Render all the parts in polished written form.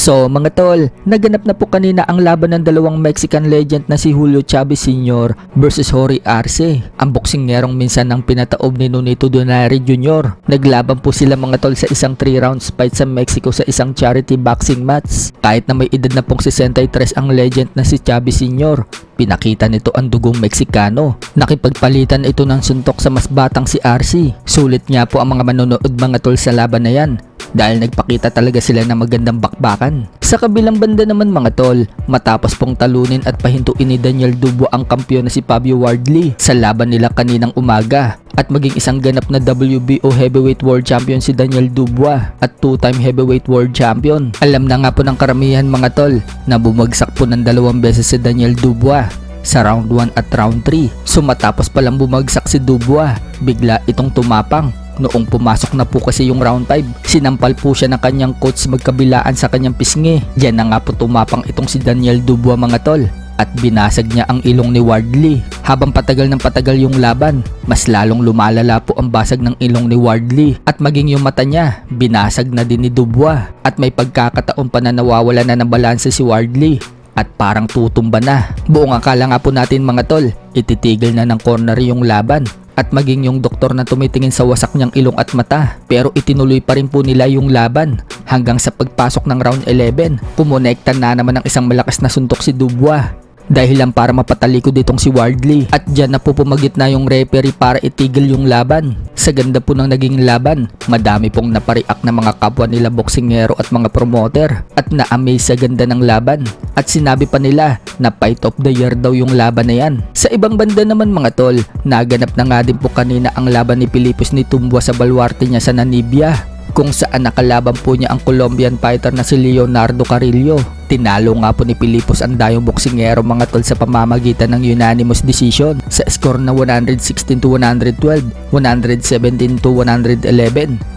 So mga tol, naganap na po kanina ang laban ng dalawang Mexican legend na si Julio Chavez Sr. versus Rory Arce, ang boksingerong minsan ng pinataob ni Nonito Donaire Jr. Naglaban po sila mga tol sa isang 3 rounds fight sa Mexico sa isang charity boxing match. Kahit na may edad na pong 63 ang legend na si Chavez Sr., pinakita nito ang dugong Meksikano. Nakipagpalitan ito ng suntok sa mas batang si Arce. Sulit nga po ang mga manonood mga tol sa laban na yan, dahil nagpakita talaga sila ng magandang bakbakan. Sa kabilang banda naman mga tol, matapos pong talunin at pahintuin ni Daniel Dubois ang kampiyon na si Fabio Wardley sa laban nila kaninang umaga, at maging isang ganap na WBO Heavyweight World Champion si Daniel Dubois at 2-time Heavyweight World Champion. Alam na nga po ng karamihan mga tol na bumagsak po ng 2 beses si Daniel Dubois sa round 1 at round 3. So matapos palang bumagsak si Dubois, bigla itong tumapang. Noong pumasok na po kasi yung round 5, sinampal po siya ng kanyang coach magkabilaan sa kanyang pisngi. Diyan na nga po tumapang itong si Daniel Dubois mga tol, at binasag niya ang ilong ni Wardley. Habang patagal ng patagal yung laban, mas lalong lumalala po ang basag ng ilong ni Wardley, at maging yung mata niya, binasag na din ni Dubois. At may pagkakataon pa na nawawala na ng balanse si Wardley at parang tutumba na. Buong akala nga po natin mga tol, ititigil na ng corner yung laban at maging yung doktor na tumitingin sa wasak niyang ilong at mata, pero itinuloy pa rin po nila yung laban hanggang sa pagpasok ng round 11. Pumonekta na naman ng isang malakas na suntok si Dubois dahilan para mapatalikod itong si Wardley, at dyan na po pumagit na yung referee para itigil yung laban. Sa ganda po ng naging laban, madami pong napariak na mga kapwa nila boksingero at mga promoter at na-amaze sa ganda ng laban, at sinabi pa nila na fight of the year daw yung laban na yan. Sa ibang banda naman mga tol, naganap na nga din po kanina ang laban ni Philippos Nitumboa sa baluarte niya sa Namibia, kung saan nakalaban po niya ang Colombian fighter na si Leonardo Carrillo. Tinalo nga po ni Philippos ang dayong boksingero mga tol sa pamamagitan ng unanimous decision sa score na 116-112, 117-111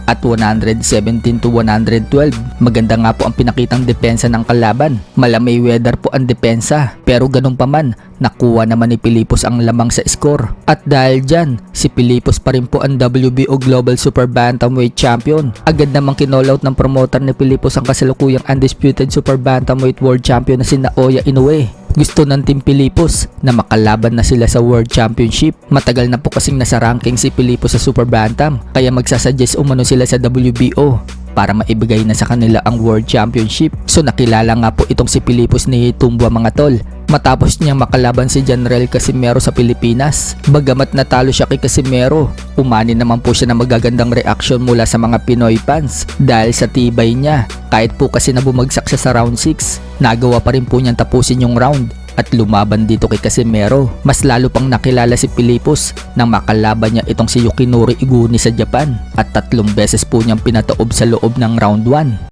at 117-112. Maganda nga po ang pinakitang depensa ng kalaban. Mala Mayweather po ang depensa, pero ganun pa man, nakuha naman ni Philippos ang lamang sa score. At dahil dyan, si Philippos pa rin po ang WBO Global Super Bantamweight Champion. Agad namang kinollout ng promoter ni Philippos ang kasalukuyang undisputed Super Bantamweight World Champion na si Naoya Inoue. Gusto ng Team Philippos na makalaban na sila sa World Championship. Matagal na po kasing nasa ranking si Philippos sa Super Bantam, kaya magsasuggest umano sila sa WBO para maibigay na sa kanila ang World Championship. So nakilala nga po itong si Philippos ni Nitumboa mga tol matapos niyang makalaban si General Casimero sa Pilipinas. Bagamat natalo siya kay Casimero, umani naman po siya ng magagandang reaksyon mula sa mga Pinoy fans dahil sa tibay niya. Kahit po kasi na bumagsak siya sa round 6, nagawa pa rin po niyang tapusin yung round at lumaban dito kay Casimero. Mas lalo pang nakilala si Philippos nang makalaban niya itong si Yukinori Iguni sa Japan, at 3 beses po niyang pinataob sa loob ng round 1.